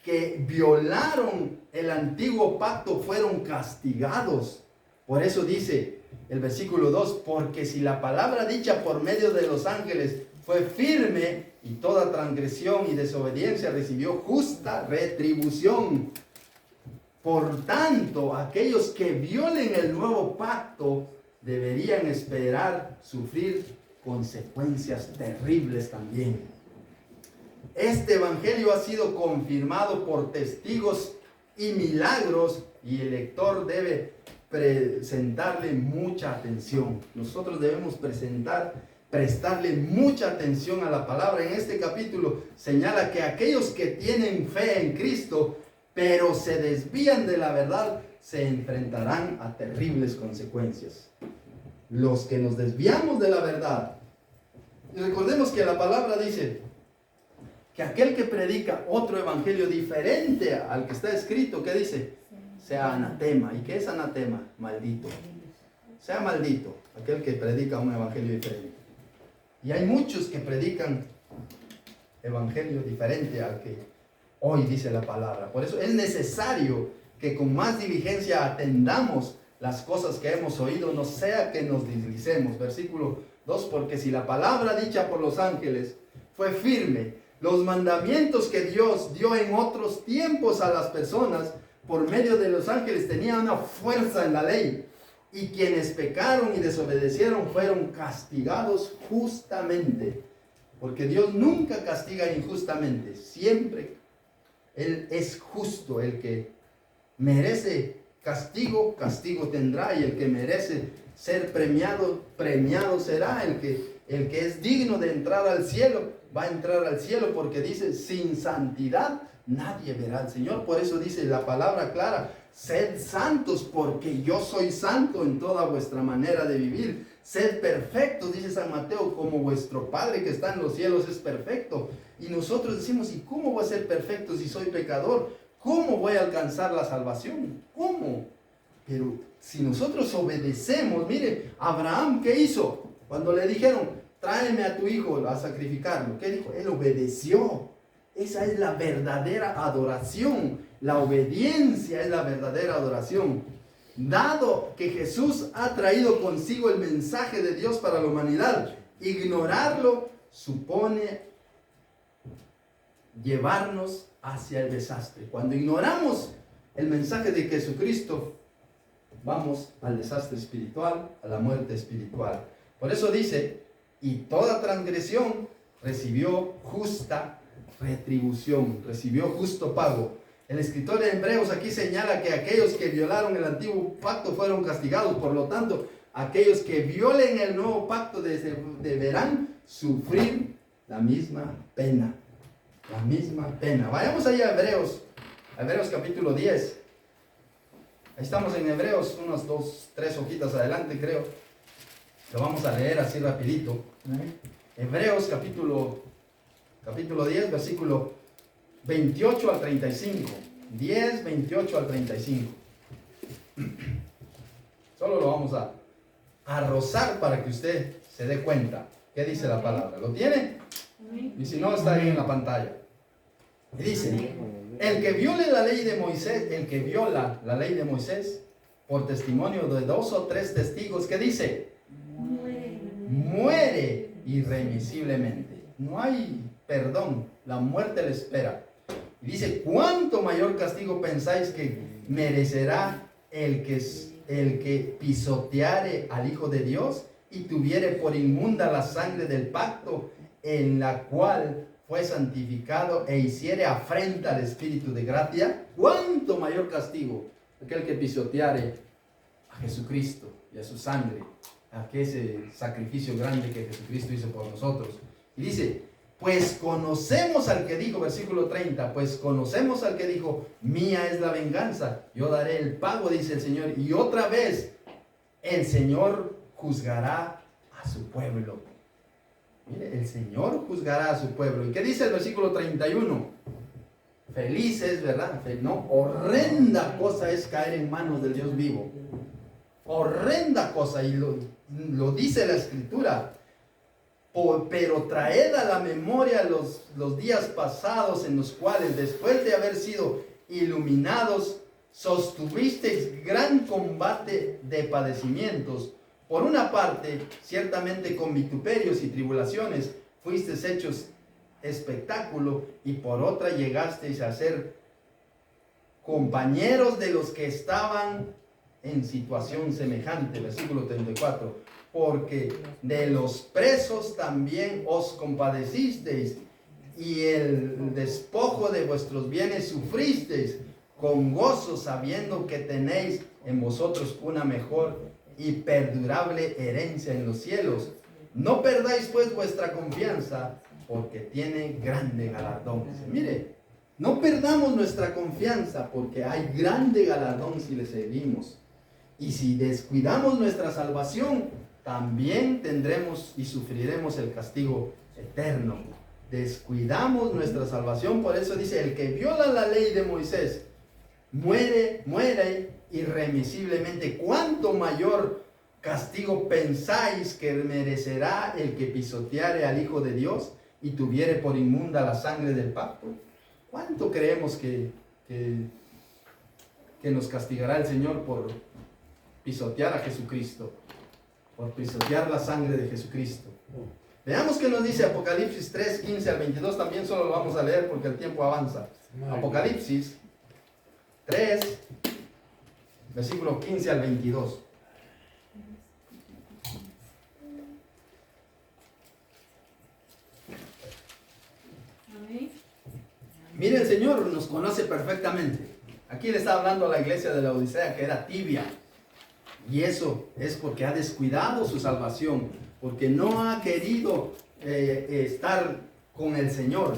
que violaron el antiguo pacto fueron castigados. Por eso dice el versículo 2, porque si la palabra dicha por medio de los ángeles fue firme, y toda transgresión y desobediencia recibió justa retribución. Por tanto, aquellos que violen el nuevo pacto deberían esperar sufrir consecuencias terribles también. Este evangelio ha sido confirmado por testigos y milagros, y el lector debe presentarle mucha atención. Nosotros debemos prestarle mucha atención a la palabra. En este capítulo señala que aquellos que tienen fe en Cristo, pero se desvían de la verdad, se enfrentarán a terribles consecuencias. Los que nos desviamos de la verdad, y recordemos que la palabra dice que aquel que predica otro evangelio diferente al que está escrito, ¿qué dice? Sea anatema. ¿Y qué es anatema? Maldito. Sea maldito aquel que predica un evangelio diferente. Y hay muchos que predican evangelio diferente al que hoy dice la palabra. Por eso es necesario que con más diligencia atendamos las cosas que hemos oído, no sea que nos deslicemos. Versículo 2, porque si la palabra dicha por los ángeles fue firme, los mandamientos que Dios dio en otros tiempos a las personas por medio de los ángeles tenían una fuerza en la ley, y quienes pecaron y desobedecieron fueron castigados justamente, porque Dios nunca castiga injustamente, siempre Él es justo. El que merece castigo, castigo tendrá, y el que merece ser premiado, premiado será. El que es digno de entrar al cielo, va a entrar al cielo, porque dice, sin santidad nadie verá al Señor. Por eso dice la palabra clara, sed santos porque yo soy santo en toda vuestra manera de vivir. Sed perfectos, dice San Mateo, como vuestro Padre que está en los cielos es perfecto. Y nosotros decimos, ¿y cómo voy a ser perfecto si soy pecador? ¿Cómo voy a alcanzar la salvación? ¿Cómo? Pero si nosotros obedecemos, mire, Abraham, ¿qué hizo? Cuando le dijeron, tráeme a tu hijo a sacrificarlo, ¿qué dijo? Él obedeció. Esa es la verdadera adoración. La obediencia es la verdadera adoración. Dado que Jesús ha traído consigo el mensaje de Dios para la humanidad, ignorarlo supone llevarnos hacia el desastre. Cuando ignoramos el mensaje de Jesucristo, vamos al desastre espiritual, a la muerte espiritual. Por eso dice, y toda transgresión recibió justa retribución, recibió justo pago. El escritor de Hebreos aquí señala que aquellos que violaron el antiguo pacto fueron castigados. Por lo tanto, aquellos que violen el nuevo pacto deberán sufrir la misma pena. la misma pena. Vayamos allá a Hebreos capítulo 10. Ahí estamos en Hebreos, unas 2, 3 hojitas adelante creo. Lo vamos a leer así rapidito. Hebreos capítulo 10, versículo 28 al 35. 10, 28 al 35. Solo lo vamos a rozar para que usted se dé cuenta qué dice la palabra. ¿Lo tiene? Y si no, está ahí en la pantalla. Y dice: el que viole la ley de Moisés, el que viola la ley de Moisés, por testimonio de 2 o 3 testigos, ¿qué dice? Muere irremisiblemente. No hay perdón, la muerte le espera. Y dice: ¿cuánto mayor castigo pensáis que merecerá el que pisoteare al Hijo de Dios y tuviere por inmunda la sangre del pacto, en la cual fue santificado, e hiciere afrenta al Espíritu de gracia? ¿Cuánto mayor castigo aquel que pisoteare a Jesucristo y a su sangre, a ese sacrificio grande que Jesucristo hizo por nosotros? Y dice: pues conocemos al que dijo, versículo 30, pues conocemos al que dijo: mía es la venganza, yo daré el pago, dice el Señor. Y otra vez el Señor juzgará a su pueblo. Mire, el Señor juzgará a su pueblo. ¿Y qué dice el versículo 31? Felices, ¿verdad? No, horrenda cosa es caer en manos del Dios vivo. Horrenda cosa, y lo dice la Escritura. Pero traed a la memoria los días pasados, en los cuales, después de haber sido iluminados, sostuvisteis gran combate de padecimientos. Por una parte, ciertamente con vituperios y tribulaciones fuisteis hechos espectáculo, y por otra llegasteis a ser compañeros de los que estaban en situación semejante. Versículo 34. Porque de los presos también os compadecisteis, y el despojo de vuestros bienes sufristeis con gozo, sabiendo que tenéis en vosotros una mejor y perdurable herencia en los cielos. No perdáis pues vuestra confianza, porque tiene grande galardón. Dice, mire, no perdamos nuestra confianza, porque hay grande galardón si le seguimos. Y si descuidamos nuestra salvación, también tendremos y sufriremos el castigo eterno. Descuidamos nuestra salvación, por eso dice: el que viola la ley de Moisés muere irremisiblemente. ¿Cuánto mayor castigo pensáis que merecerá el que pisoteare al Hijo de Dios y tuviere por inmunda la sangre del pacto? ¿Cuánto creemos que nos castigará el Señor por pisotear a Jesucristo, por pisotear la sangre de Jesucristo? Veamos qué nos dice Apocalipsis 3, 15 al 22. También solo lo vamos a leer porque el tiempo avanza. Apocalipsis 3, versículo 15 al 22. Mire, el Señor nos conoce perfectamente. Aquí le está hablando a la iglesia de la Odisea, que era tibia. Y eso es porque ha descuidado su salvación, porque no ha querido estar con el Señor.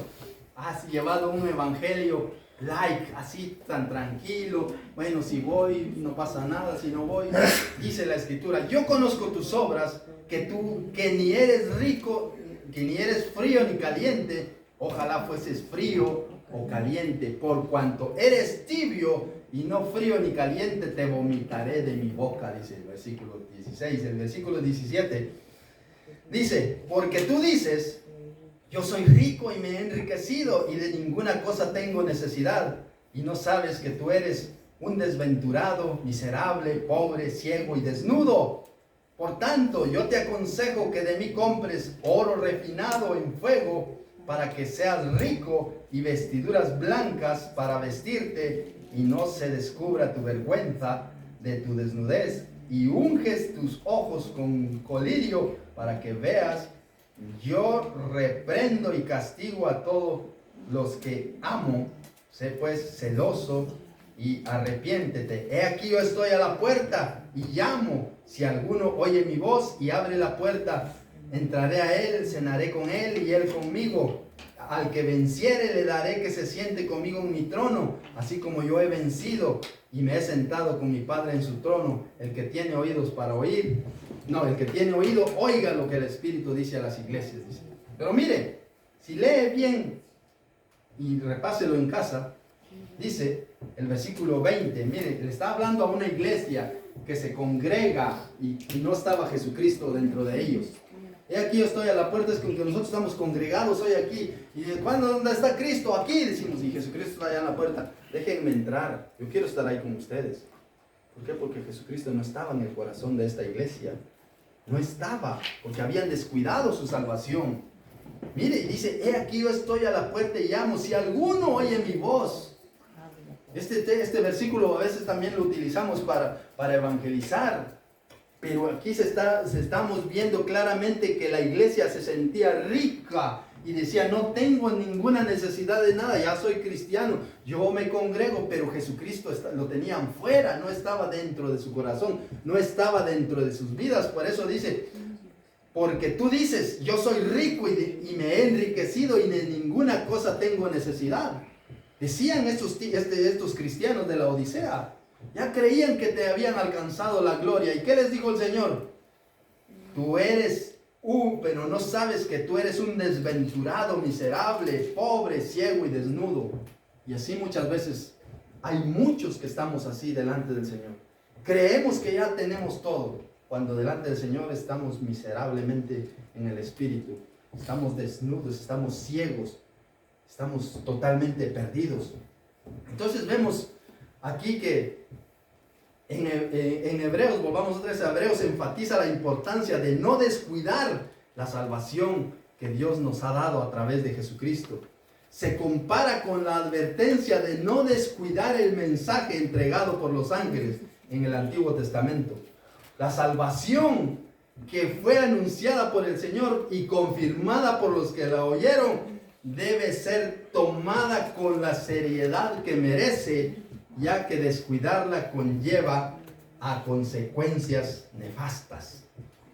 Ha llevado un evangelio light, así tan tranquilo. Bueno, si voy no pasa nada, si no voy. Dice la Escritura: yo conozco tus obras, que ni eres rico, que ni eres frío ni caliente. Ojalá fueses frío o caliente. Por cuanto eres tibio y no frío ni caliente, te vomitaré de mi boca, dice el versículo 16. El versículo 17 dice: porque tú dices: yo soy rico y me he enriquecido, y de ninguna cosa tengo necesidad, y no sabes que tú eres un desventurado, miserable, pobre, ciego y desnudo. Por tanto, yo te aconsejo que de mí compres oro refinado en fuego, para que seas rico, y vestiduras blancas para vestirte, y no se descubra tu vergüenza de tu desnudez, y unges tus ojos con colirio para que veas. Yo reprendo y castigo a todos los que amo. Sé pues celoso y arrepiéntete. He aquí, yo estoy a la puerta y llamo. Si alguno oye mi voz y abre la puerta, entraré a él, cenaré con él y él conmigo. al que venciere le daré que se siente conmigo en mi trono, así como yo he vencido y me he sentado con mi Padre en su trono. El que tiene oídos para oír, no, el que tiene oído, oiga lo que el Espíritu dice a las iglesias, dice. Pero mire, si lee bien y repáselo en casa, dice el versículo 20, mire, le está hablando a una iglesia que se congrega y no estaba Jesucristo dentro de ellos. He aquí yo estoy a la puerta, es que nosotros estamos congregados hoy aquí. Y ¿dónde está Cristo? Aquí, decimos, y Jesucristo está allá en la puerta. Déjenme entrar, yo quiero estar ahí con ustedes. ¿Por qué? Porque Jesucristo no estaba en el corazón de esta iglesia. No estaba, porque habían descuidado su salvación. Mire, y dice, he aquí yo estoy a la puerta y llamo, si alguno oye mi voz. Este versículo a veces también lo utilizamos para evangelizar. Pero aquí estamos viendo claramente que la iglesia se sentía rica y decía, no tengo ninguna necesidad de nada, ya soy cristiano, yo me congrego, pero Jesucristo lo tenían fuera, no estaba dentro de su corazón, no estaba dentro de sus vidas. Por eso dice, porque tú dices, yo soy rico y me he enriquecido y de ninguna cosa tengo necesidad. Decían estos cristianos de la Odisea. Ya creían que te habían alcanzado la gloria. ¿Y qué les dijo el Señor? Tú eres pero no sabes que tú eres un desventurado, miserable, pobre, ciego y desnudo. Y así muchas veces hay muchos que estamos así delante del Señor. Creemos que ya tenemos todo, cuando delante del Señor estamos miserablemente en el espíritu. Estamos desnudos, estamos ciegos, estamos totalmente perdidos. Entonces vemos aquí que en Hebreos, volvamos otra vez a Hebreos, enfatiza la importancia de no descuidar la salvación que Dios nos ha dado a través de Jesucristo. Se compara con la advertencia de no descuidar el mensaje entregado por los ángeles en el Antiguo Testamento. La salvación que fue anunciada por el Señor y confirmada por los que la oyeron debe ser tomada con la seriedad que merece, ya que descuidarla conlleva a consecuencias nefastas,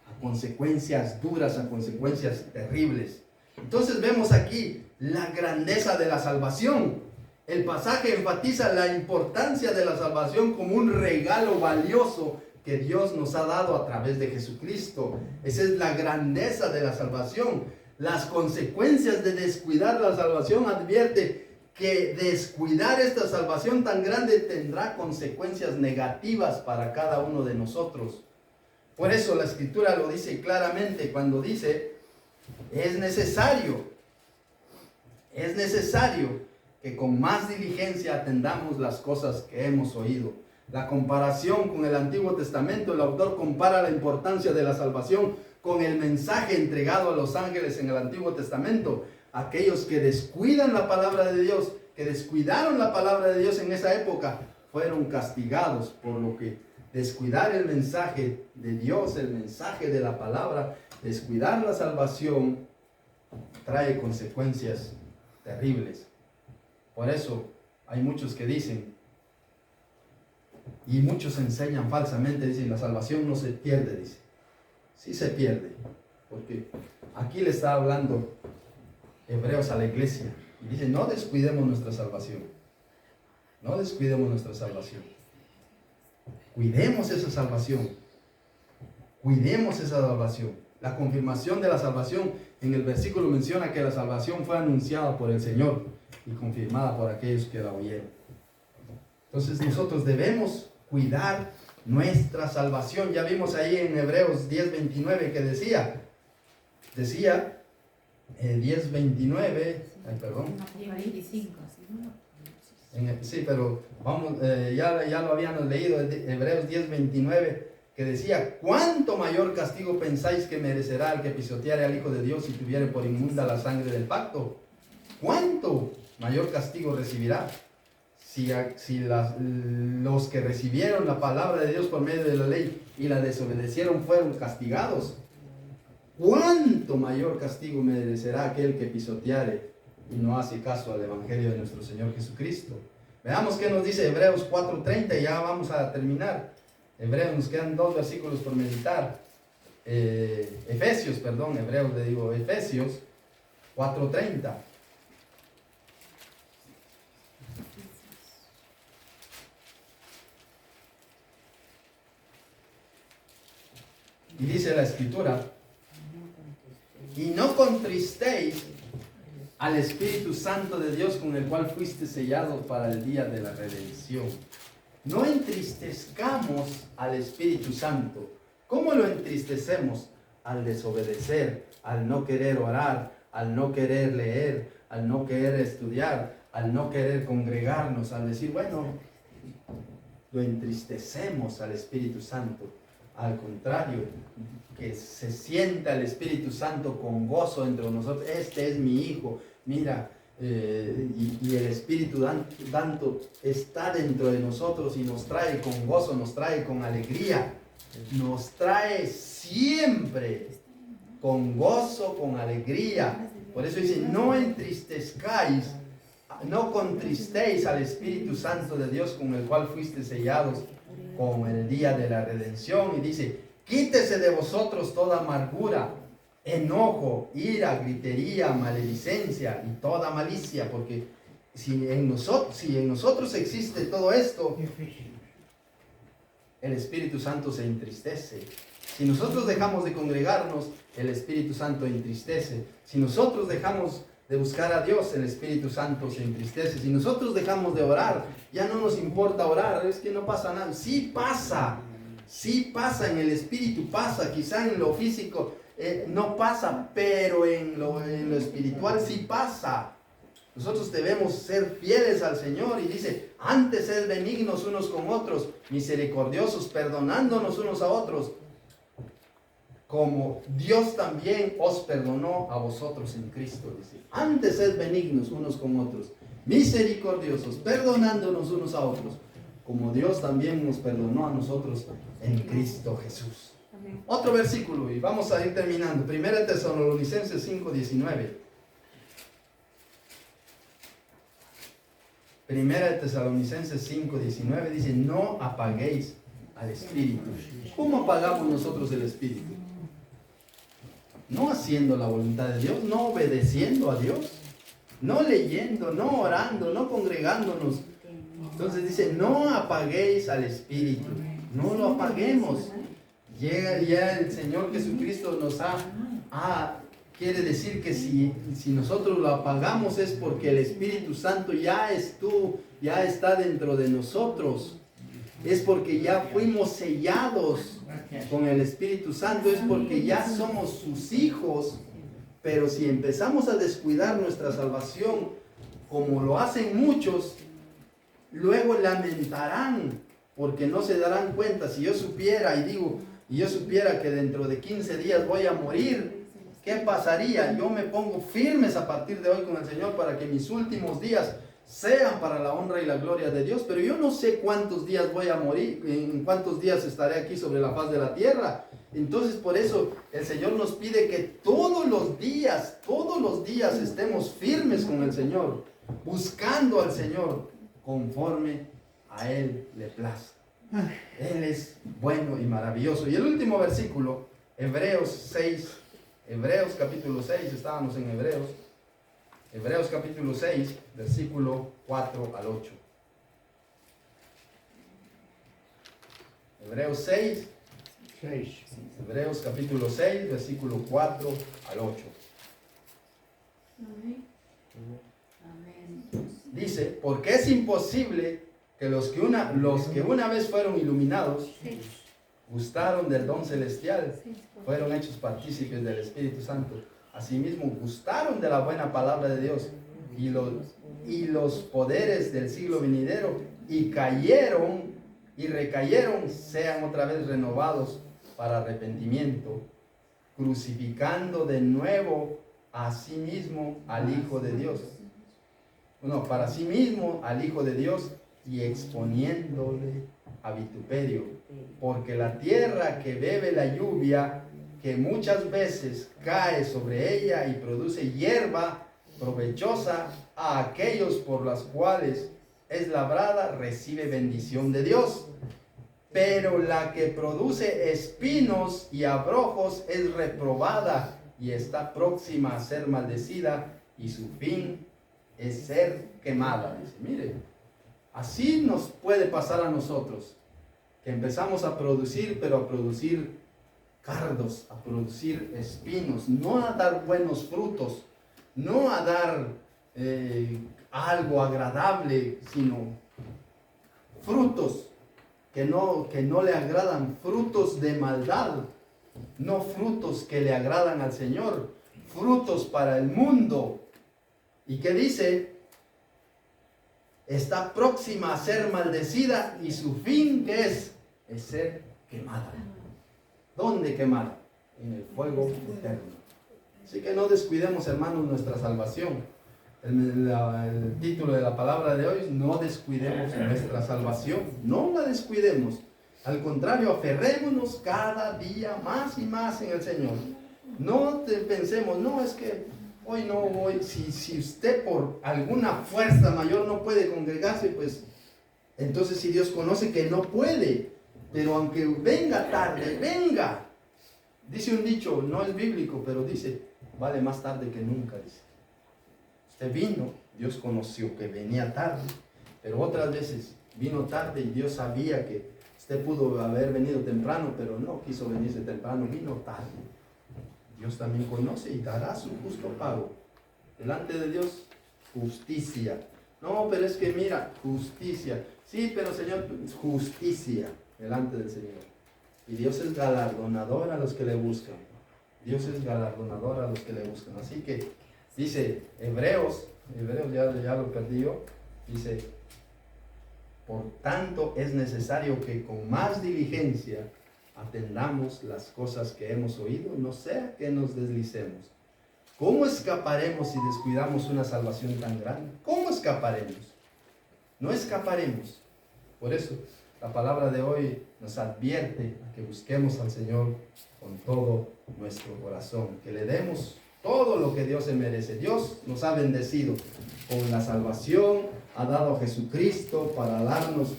a consecuencias duras, a consecuencias terribles. Entonces vemos aquí la grandeza de la salvación. El pasaje enfatiza la importancia de la salvación como un regalo valioso que Dios nos ha dado a través de Jesucristo. Esa es la grandeza de la salvación. Las consecuencias de descuidar la salvación advierte que descuidar esta salvación tan grande tendrá consecuencias negativas para cada uno de nosotros. Por eso la Escritura lo dice claramente cuando dice, es necesario que con más diligencia atendamos las cosas que hemos oído. La comparación con el Antiguo Testamento, el autor compara la importancia de la salvación con el mensaje entregado a los ángeles en el Antiguo Testamento. Aquellos que descuidan la palabra de Dios, que descuidaron la palabra de Dios en esa época, fueron castigados, por lo que descuidar el mensaje de Dios, el mensaje de la palabra, descuidar la salvación, trae consecuencias terribles. Por eso hay muchos que dicen, y muchos enseñan falsamente, dicen, la salvación no se pierde, dice. Sí se pierde, porque aquí le está hablando Hebreos a la iglesia y dice, no descuidemos nuestra salvación, no descuidemos nuestra salvación, cuidemos esa salvación, cuidemos esa salvación. La confirmación de la salvación, en el versículo menciona que la salvación fue anunciada por el Señor y confirmada por aquellos que la oyeron. Entonces nosotros debemos cuidar nuestra salvación. Ya vimos ahí en Hebreos 10:29 que decía 10:29, perdón. 25. Sí, pero vamos, ya lo habíamos leído, Hebreos 10:29, que decía, ¿cuánto mayor castigo pensáis que merecerá el que pisoteare al Hijo de Dios y tuviere por inmunda la sangre del pacto? ¿Cuánto mayor castigo recibirá? Si los que recibieron la palabra de Dios por medio de la ley y la desobedecieron fueron castigados, ¿cuánto mayor castigo merecerá aquel que pisoteare y no hace caso al evangelio de nuestro Señor Jesucristo? Veamos qué nos dice Hebreos 4:30 y ya vamos a terminar. Hebreos, nos quedan 2 versículos por meditar. Efesios 4:30. Y dice la Escritura, y no contristéis al Espíritu Santo de Dios con el cual fuiste sellado para el día de la redención. No entristezcamos al Espíritu Santo. ¿Cómo lo entristecemos? Al desobedecer, al no querer orar, al no querer leer, al no querer estudiar, al no querer congregarnos, al decir, bueno, lo entristecemos al Espíritu Santo. Al contrario, que se sienta el Espíritu Santo con gozo entre nosotros. Este es mi hijo, mira, y el Espíritu Santo está dentro de nosotros y nos trae con gozo, nos trae con alegría, nos trae siempre con gozo, con alegría. Por eso dice, no entristezcáis, no contristéis al Espíritu Santo de Dios con el cual fuiste sellados con el día de la redención. Y dice, quítese de vosotros toda amargura, enojo, ira, gritería, maledicencia y toda malicia, porque si en nosotros existe todo esto, el Espíritu Santo se entristece. Si nosotros dejamos de congregarnos, el Espíritu Santo entristece. Si nosotros dejamos de buscar a Dios, el Espíritu Santo se entristece. Si nosotros dejamos de orar, ya no nos importa orar, es que no pasa nada. Sí pasa en el Espíritu, pasa, quizá en lo físico no pasa, pero en lo espiritual sí pasa. Nosotros debemos ser fieles al Señor y dice, antes sed benignos unos con otros, misericordiosos, perdonándonos unos a otros, como Dios también os perdonó a vosotros en Cristo. Dice, antes sed benignos unos con otros, misericordiosos, perdonándonos unos a otros, como Dios también nos perdonó a nosotros en Cristo Jesús. Amén. Otro versículo y vamos a ir terminando. 1 Tesalonicenses 5:19. 1 Tesalonicenses 5:19 dice, no apaguéis al Espíritu. ¿Cómo apagamos nosotros el Espíritu? No haciendo la voluntad de Dios, no obedeciendo a Dios, no leyendo, no orando, no congregándonos. Entonces dice, no apaguéis al Espíritu, no lo apaguemos. Llega ya el Señor Jesucristo nos quiere decir que si nosotros lo apagamos es porque el Espíritu Santo ya está dentro de nosotros. Es porque ya fuimos sellados con el Espíritu Santo, es porque ya somos sus hijos. Pero si empezamos a descuidar nuestra salvación, como lo hacen muchos, luego lamentarán, porque no se darán cuenta. Si yo supiera que dentro de 15 días voy a morir, ¿qué pasaría? Yo me pongo firmes a partir de hoy con el Señor para que mis últimos días sean para la honra y la gloria de Dios, pero yo no sé cuántos días voy a morir, en cuántos días estaré aquí sobre la faz de la tierra. Entonces por eso el Señor nos pide que todos los días estemos firmes con el Señor, buscando al Señor conforme a Él le plazca. Él es bueno y maravilloso. Y el último versículo, Hebreos capítulo 6, estábamos en Hebreos capítulo 6, versículo 4 al 8. Hebreos capítulo 6, versículo 4 al 8. Amén. Dice, porque es imposible que los que una vez fueron iluminados, gustaron del don celestial, fueron hechos partícipes del Espíritu Santo, asimismo gustaron de la buena palabra de Dios y los poderes del siglo venidero, y cayeron y recayeron, sean otra vez renovados para arrepentimiento, crucificando de nuevo a sí mismo al Hijo de Dios. Bueno, para sí mismo al Hijo de Dios, y exponiéndole a vituperio, porque la tierra que bebe la lluvia, que muchas veces cae sobre ella y produce hierba provechosa a aquellos por las cuales es labrada, recibe bendición de Dios. Pero la que produce espinos y abrojos es reprobada y está próxima a ser maldecida, y su fin es ser quemada. Dice, mire, así nos puede pasar a nosotros, que empezamos a producir, pero a producir cardos, a producir espinos, no a dar buenos frutos, no a dar algo agradable, sino frutos que no le agradan, frutos de maldad, no frutos que le agradan al Señor, frutos para el mundo. ¿Y qué dice? Está próxima a ser maldecida y su fin, ¿qué es? Es ser quemada. ¿Dónde quemada? En el fuego eterno. Así que no descuidemos, hermanos, nuestra salvación. El título de la palabra de hoy: no descuidemos nuestra salvación. No la descuidemos. Al contrario, aferrémonos cada día más y más en el Señor. No pensemos, no, es que hoy no voy. Si usted por alguna fuerza mayor no puede congregarse, pues entonces si Dios conoce que no puede, pero aunque venga tarde, venga. Dice un dicho, no es bíblico, pero dice, vale más tarde que nunca, dice. Usted vino, Dios conoció que venía tarde, pero otras veces vino tarde y Dios sabía que usted pudo haber venido temprano, pero no quiso venirse temprano, vino tarde. Dios también conoce y dará su justo pago. Delante de Dios, justicia. No, pero es que mira, justicia. Sí, pero Señor, justicia delante del Señor. Y Dios es galardonador a los que le buscan. Dios es galardonador a los que le buscan. Así que dice Hebreos ya lo perdí yo, dice, por tanto es necesario que con más diligencia atendamos las cosas que hemos oído, no sea que nos deslicemos. ¿Cómo escaparemos si descuidamos una salvación tan grande? ¿Cómo escaparemos? No escaparemos. Por eso la palabra de hoy nos advierte a que busquemos al Señor con todo nuestro corazón, que le demos todo lo que Dios se merece. Dios nos ha bendecido con la salvación, ha dado a Jesucristo para darnos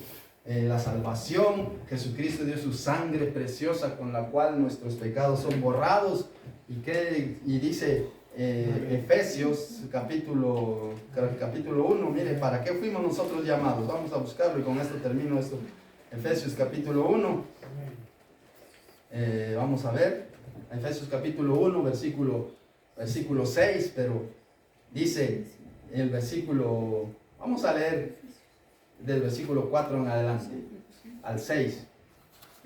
la salvación. Jesucristo dio su sangre preciosa con la cual nuestros pecados son borrados. Y dice Efesios capítulo 1, mire, ¿para qué fuimos nosotros llamados? Vamos a buscarlo y con esto termino esto. Efesios capítulo 1, vamos a ver, Efesios capítulo 1, versículo 6, pero dice el versículo, vamos a leer del versículo 4 en adelante, al 6.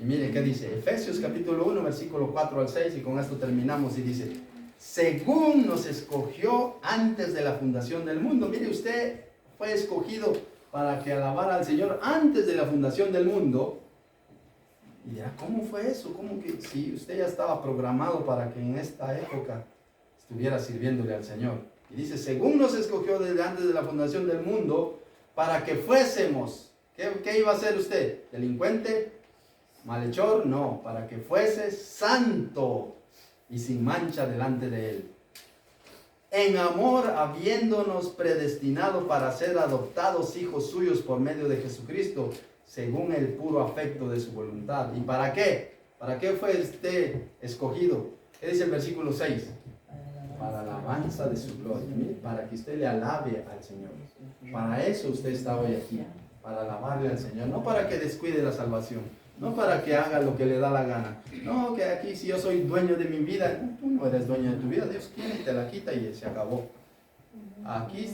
Y mire qué dice, Efesios capítulo 1, versículo 4 al 6, y con esto terminamos, y dice, según nos escogió antes de la fundación del mundo. Mire, usted fue escogido para que alabara al Señor antes de la fundación del mundo. Y dirá, ¿cómo fue eso? ¿Cómo que si usted ya estaba programado para que en esta época estuviera sirviéndole al Señor? Y dice, según nos escogió desde antes de la fundación del mundo, para que fuésemos, ¿qué iba a ser usted? ¿Delincuente? ¿Malhechor? No, para que fuese santo y sin mancha delante de Él. En amor, habiéndonos predestinado para ser adoptados hijos suyos por medio de Jesucristo, según el puro afecto de su voluntad. ¿Y para qué? ¿Para qué fue usted escogido? ¿Qué dice el versículo 6? Para la alabanza de su gloria. Para que usted le alabe al Señor. Para eso usted está hoy aquí. Para alabarle al Señor. No para que descuide la salvación. No para que haga lo que le da la gana. No, que aquí si yo soy dueño de mi vida, tú no eres dueño de tu vida. Dios quiere y te la quita y se acabó. Aquí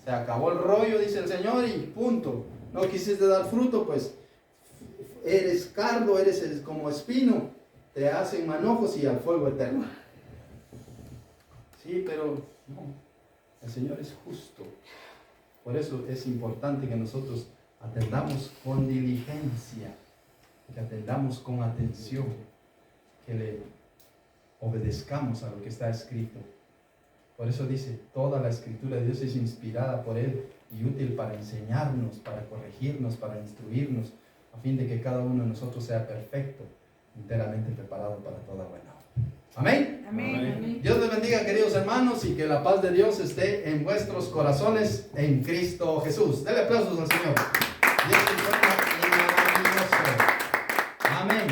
se acabó el rollo, dice el Señor, y punto. No quisiste dar fruto, pues eres cardo, eres como espino. Te hacen manojos y al fuego eterno. Sí, pero no. El Señor es justo. Por eso es importante que nosotros atendamos con diligencia, que atendamos con atención, que le obedezcamos a lo que está escrito. Por eso dice, toda la escritura de Dios es inspirada por Él y útil para enseñarnos, para corregirnos, para instruirnos, a fin de que cada uno de nosotros sea perfecto, enteramente preparado para toda buena obra. Amén. Amén. Dios les bendiga, queridos hermanos, y que la paz de Dios esté en vuestros corazones en Cristo Jesús. Denle aplausos al Señor. Dios te bendiga. Amén.